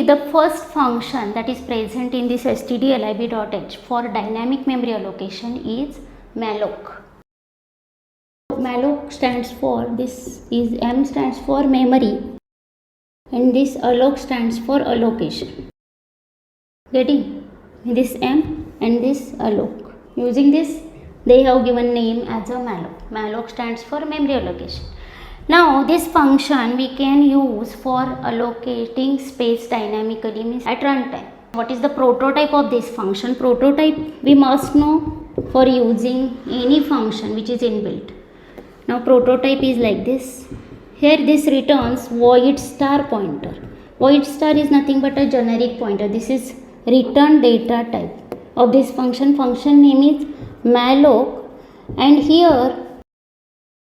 the first function that is present in this stdlib.h for dynamic memory allocation is malloc. Malloc stands for, this is M stands for memory and this alloc stands for allocation. Getting this M and this alloc. Using this they have given name as a malloc. Malloc stands for memory allocation. Now this function we can use for allocating space dynamically, means at runtime. What is the prototype of this function? Prototype we must know for using any function which is inbuilt. Now prototype is like this. Here this returns void star pointer. Void star is nothing but a generic pointer. This is return data type of this function. Function name is malloc and here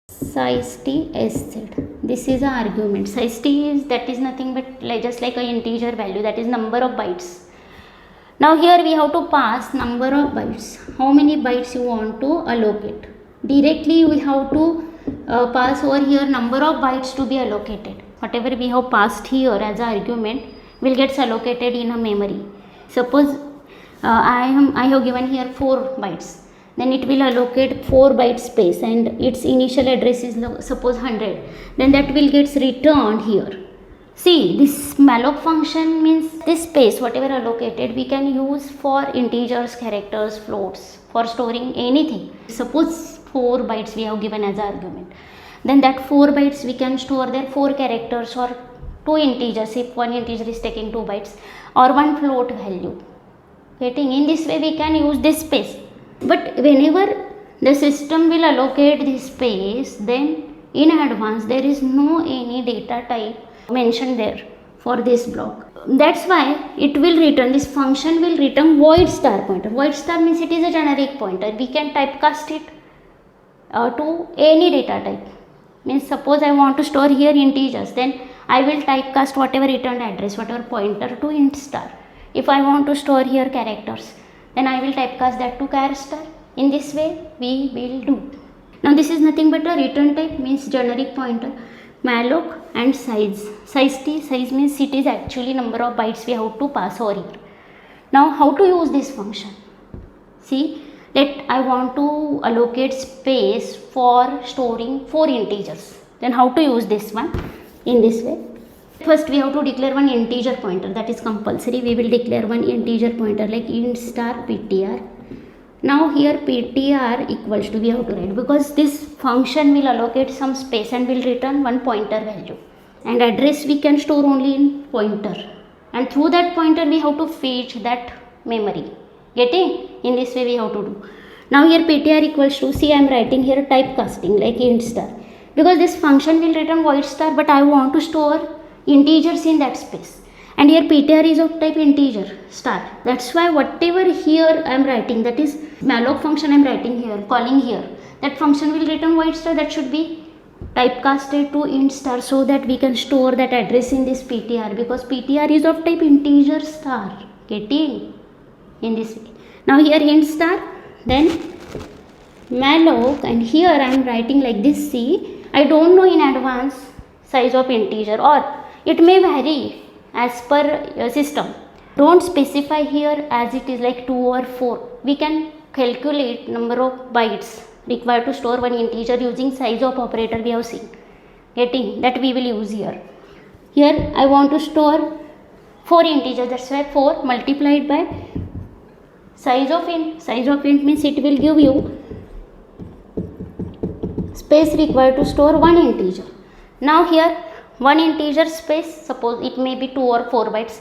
size t sz. This is an argument. Size t is, that is nothing but just like an integer value, that is number of bytes. Now here we have to pass number of bytes. How many bytes you want to allocate? Directly we have to pass over here number of bytes to be allocated. Whatever we have passed here as an argument will get allocated in a memory. Suppose I have given here 4 bytes. Then it will allocate 4 byte space and its initial address is suppose 100. Then that will get returned here. See, this malloc function means this space whatever allocated we can use for integers, characters, floats, for storing anything. Suppose 4 bytes we have given as argument. Then that 4 bytes we can store there 4 characters or 2 integers if one integer is taking 2 bytes or one float value. Getting, in this way we can use this space. But whenever the system will allocate this space, then in advance there is no any data type mentioned there for this block. That's why it will return, this function will return void star pointer. Void star means it is a generic pointer. We can typecast it to any data type. Means suppose I want to store here integers, then I will typecast whatever returned address, whatever pointer to int star. If I want to store here characters, then I will typecast that to char star. In this way we will do. Now this is nothing but a return type, means generic pointer, malloc and size. Size t, size means it is actually number of bytes we have to pass over here. Now how to use this function? See, that I want to allocate space for storing 4 integers. Then how to use this one? In this way. First we have to declare one integer pointer, that is compulsory. We will declare one integer pointer like int star ptr. Now here ptr equals to, we have to write, because this function will allocate some space and will return one pointer value. And address we can store only in pointer. And through that pointer we have to fetch that memory. Getting? In this way we have to do. Now here ptr equals to, see I am writing here typecasting like int star. Because this function will return void star, but I want to store integers in that space, and here ptr is of type integer star. That's why whatever here I am writing, that is malloc function I am writing here, calling here, that function will return void star, that should be typecasted to int star so that we can store that address in this ptr, because ptr is of type integer star. Getting? In this way. Now here int star, then malloc, and here I am writing like this. See, I don't know in advance size of integer, or it may vary as per system. Don't specify here as it is like 2 or 4. We can calculate number of bytes required to store one integer using size of operator we have seen. Getting? That we will use here. Here I want to store 4 integers, that's why 4 multiplied by size of int. Size of int means it will give you space required to store one integer. Now here one integer space, suppose it may be 2 or 4 bytes,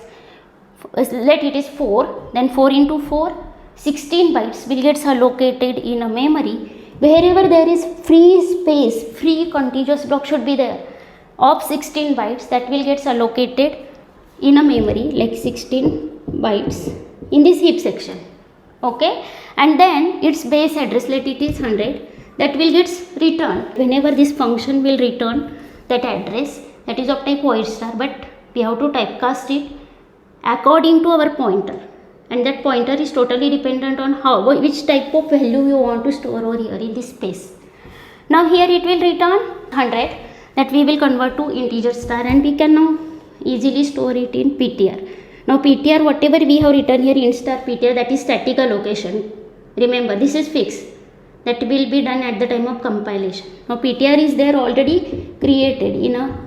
let it is 4, then 4 into 4, 16 bytes will get allocated in a memory. Wherever there is free space, free contiguous block should be there of 16 bytes, that will get allocated in a memory like 16 bytes in this heap section. Okay, and then its base address, let it is 100, that will get returned. Whenever this function will return that address, that is of type void star, but we have to typecast it according to our pointer, and that pointer is totally dependent on which type of value you want to store over here in this space. Now here it will return 100, that we will convert to integer star, and we can now easily store it in ptr. Now PTR, whatever we have written here int star PTR, that is static allocation. Remember, this is fixed. That will be done at the time of compilation. Now PTR is there already created in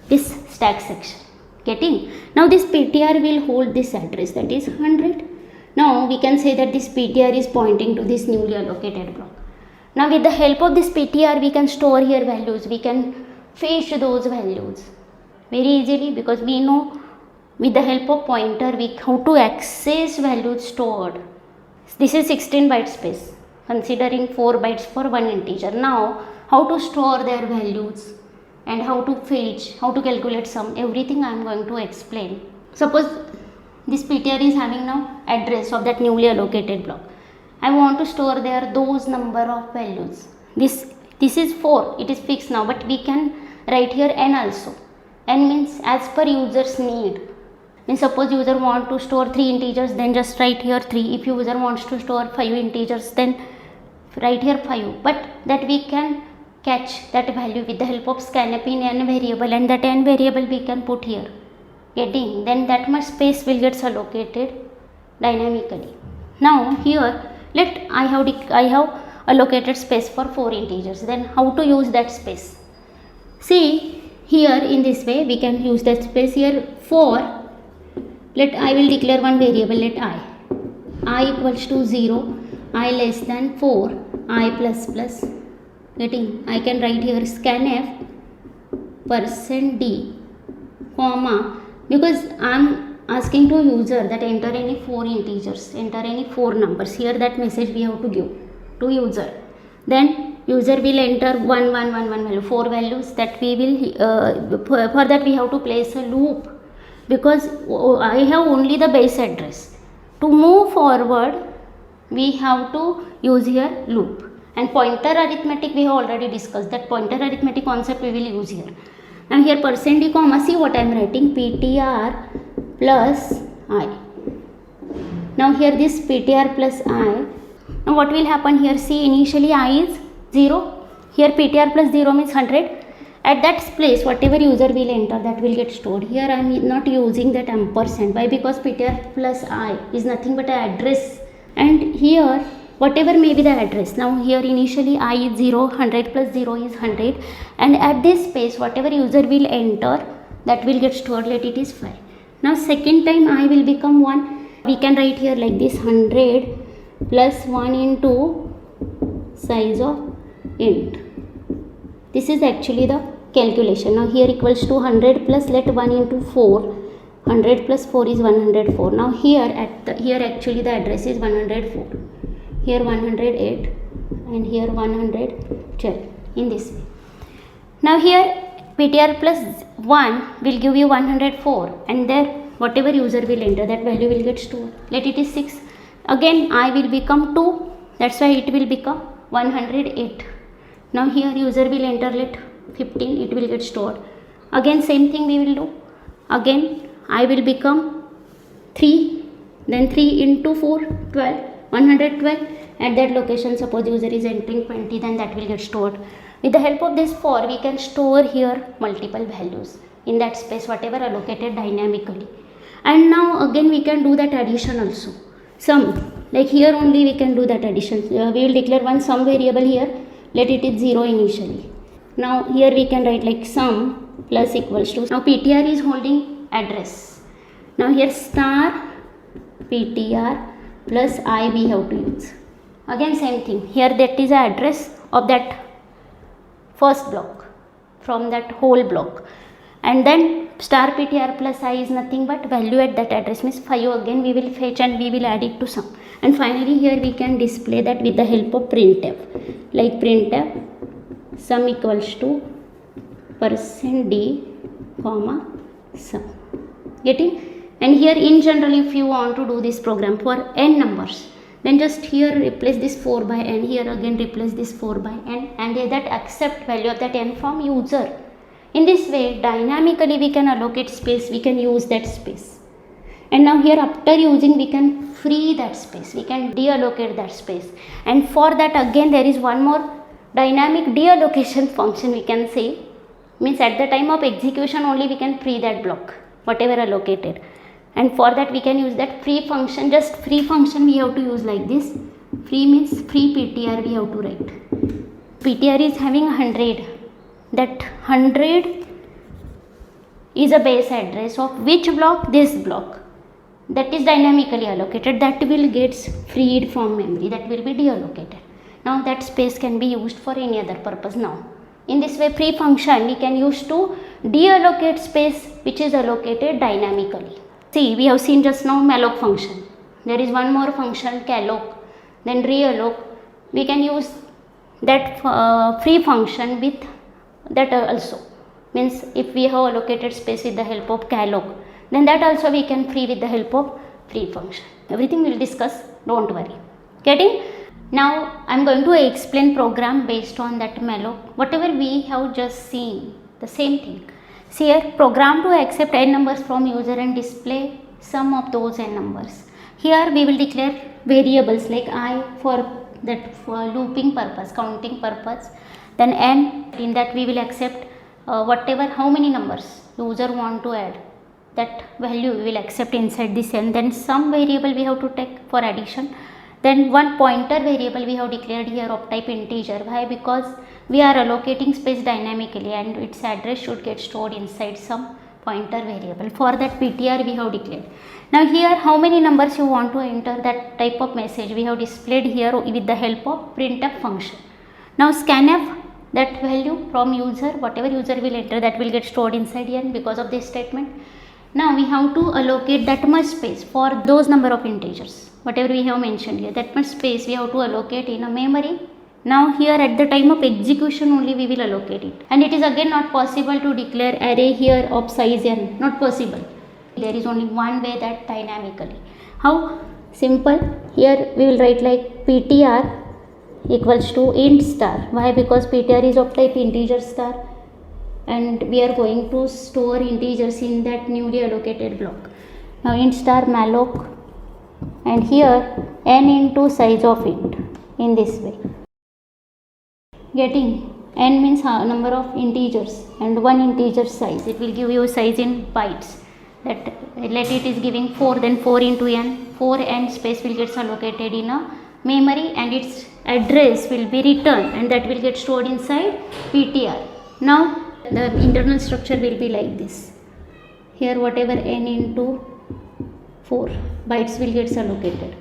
this stack section. Getting? Now this PTR will hold this address, that is 100. Now we can say that this PTR is pointing to this newly allocated block. Now with the help of this PTR we can store here values. We can fetch those values very easily, because we know with the help of pointer how to access values stored. This is 16 byte space, considering 4 bytes for one integer. Now how to store their values and how to fetch, how to calculate sum, everything I am going to explain. Suppose this PTR is having now address of that newly allocated block. I want to store there those number of values. This is 4, it is fixed now, but we can write here n also. N means as per user's need. Means suppose user want to store 3 integers, then just write here 3. If user wants to store 5 integers, then write here 5. But that we can catch that value with the help of scanf in n variable, and that n variable we can put here. Getting? Then that much space will get allocated dynamically. Now here I have allocated space for 4 integers. Then how to use that space? See here, in this way we can use that space here. For I will declare one variable, let I equals to 0, I less than 4, I plus plus. Getting? I can write here scanf %d comma, because I am asking to user that enter any 4 integers, enter any 4 numbers. Here that message we have to give to user. Then user will enter 1 1 1 1 value, 4 values, that we will for that we have to place a loop, because I have only the base address. To move forward we have to use here loop. And pointer arithmetic we have already discussed, that pointer arithmetic concept we will use here. And here %d comma, see what I am writing, PTR plus I. Now here this PTR plus I. Now what will happen here? See, initially I is 0. Here PTR plus 0 means 100. At that place whatever user will enter, that will get stored. Here I am not using that ampersand. Why? Because PTR plus I is nothing but an address. And here whatever may be the address. Now here initially I is 0, 100 plus 0 is 100. And at this space whatever user will enter, that will get stored. Let it is 5. Now second time I will become 1. We can write here like this, 100 plus 1 into size of int. This is actually the calculation. Now here equals to 100 plus, let 1 into 4. 100 plus 4 is 104. Now here actually the address is 104. Here 108 and here 112, in this way. Now here PTR plus 1 will give you 104, and there whatever user will enter, that value will get stored. Let it is 6. Again I will become 2, that's why it will become 108. Now here user will enter, let 15, it will get stored. Again same thing we will do. Again I will become 3, then 3 into 4, 12, 112. At that location suppose user is entering 20, then that will get stored. With the help of this for, we can store here multiple values in that space, whatever allocated dynamically. And now again we can do that addition also. Sum, like here only we can do that addition. We will declare one sum variable here, let it is 0 initially. Now here we can write like sum plus equals to, now PTR is holding address. Now here star PTR plus I we have to use. Again same thing, here that is the address of that first block, from that whole block. And then star PTR plus I is nothing but value at that address, means 5 again we will fetch and we will add it to sum. And finally here we can display that with the help of printf, like printf sum equals to %d comma sum. Getting? And here in general if you want to do this program for n numbers, then just here replace this 4 by n, here again replace this 4 by n, and that accept value of that n from user. In this way dynamically we can allocate space, we can use that space. And now here after using we can free that space, we can deallocate that space. And for that again there is one more dynamic deallocation function we can say, means at the time of execution only we can free that block, whatever allocated. and for that we can use that free function. Just free function we have to use like this. Free means free PTR we have to write. PTR is having 100. That 100 is a base address of which block? This block. That is dynamically allocated. That will get freed from memory. That will be deallocated. Now that space can be used for any other purpose. Now in this way, free function we can use to deallocate space which is allocated dynamically. See, we have seen just now malloc function. There is one more function, calloc, then realloc. We can use that free function with that also. Means if we have allocated space with the help of calloc, then that also we can free with the help of free function. Everything we will discuss, don't worry. Getting? Now I am going to explain program based on that malloc. Whatever we have just seen, the same thing. See here, program to accept n numbers from user and display sum of those n numbers. Here we will declare variables like I for that for looping purpose, counting purpose. Then n, in that we will accept whatever, how many numbers user want to add. That value we will accept inside this n. Then some variable we have to take for addition. Then one pointer variable we have declared here of type integer. Why? Because we are allocating space dynamically and its address should get stored inside some pointer variable. For that PTR we have declared. Now here how many numbers you want to enter, that type of message we have displayed here with the help of printf function. Now scanf, that value from user, whatever user will enter, that will get stored inside here because of this statement. Now we have to allocate that much space for those number of integers, whatever we have mentioned here, that much space we have to allocate in a memory. Now here at the time of execution only we will allocate it, and it is again not possible to declare array here of size n, not possible. There is only one way, that dynamically. How? Simple. Here we will write like PTR equals to int star. Why? Because PTR is of type integer star and we are going to store integers in that newly allocated block. Now int star malloc, and here n into size of int, in this way. Getting? N means number of integers and one integer size. It will give you size in bytes. That let it is giving 4, then 4 into n. 4n space will get allocated in a memory and its address will be returned and that will get stored inside PTR. Now the internal structure will be like this. Here whatever n into 4 bytes will get allocated.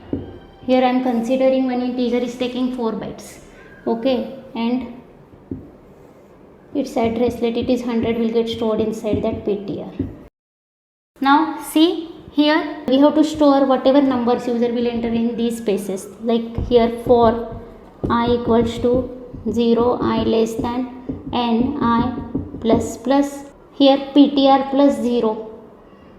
Here I am considering one integer is taking 4 bytes. Okay, and its address, let it is 100, will get stored inside that PTR. Now see, here we have to store whatever numbers user will enter in these spaces. Like here for I equals to 0, I less than n, I plus plus. Here PTR plus 0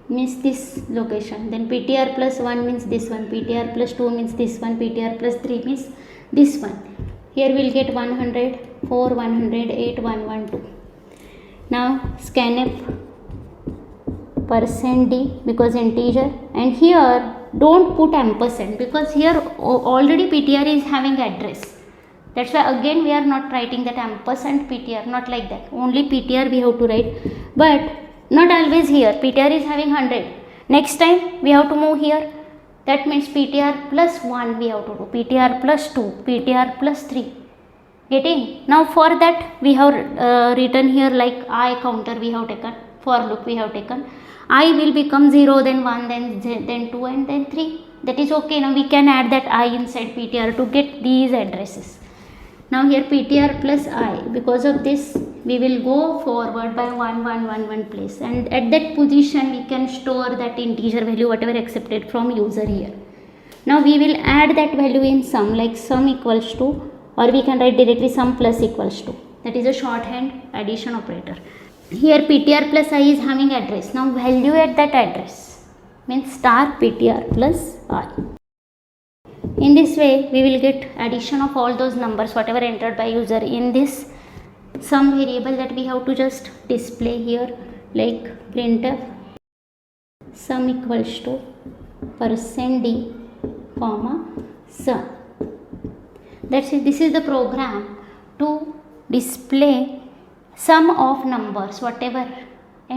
means this location. Then PTR plus 1 means this one. PTR plus 2 means this one. PTR plus 3 means this one. Here we will get 100, 4, 108, 112. Now scanf %d because integer, and here don't put ampersand because here already PTR is having address. That's why again we are not writing that ampersand PTR, not like that. Only PTR we have to write, but not always here. PTR is having 100. Next time we have to move here. That means PTR plus 1 we have to do, PTR plus 2, PTR plus 3. Getting? Now for that we have written here like I counter we have taken, for loop we have taken. I will become 0, then 1, then 2 and then 3. That is okay. Now we can add that I inside PTR to get these addresses. Now here PTR plus I, because of this we will go forward by 1, 1, 1, 1 place, and at that position we can store that integer value whatever accepted from user here. Now we will add that value in sum, like sum equals to, or we can write directly sum plus equals to. That is a shorthand addition operator. Here PTR plus I is having address. Now value at that address means star PTR plus I. In this way we will get addition of all those numbers whatever entered by user in this sum variable that we have to just display here, like printf sum equals to %d comma sum. That's it. This is the program to display sum of numbers whatever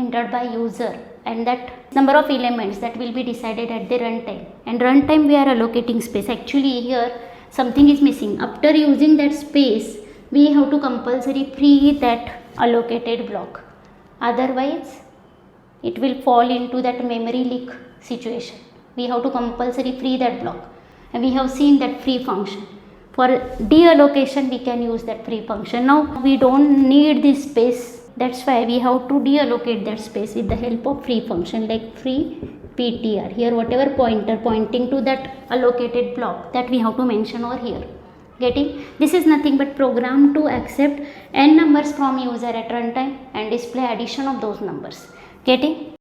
entered by user, and that number of elements that will be decided at the runtime. And runtime we are allocating space. Actually here something is missing. After using that space we have to compulsory free that allocated block, otherwise it will fall into that memory leak situation. We have to compulsory free that block, and we have seen that free function. For deallocation we can use that free function. Now we don't need this space, that's why we have to deallocate that space with the help of free function like free ptr. Here whatever pointer pointing to that allocated block, that we have to mention over here. Getting? This is nothing but program to accept n numbers from user at runtime and display addition of those numbers. Getting?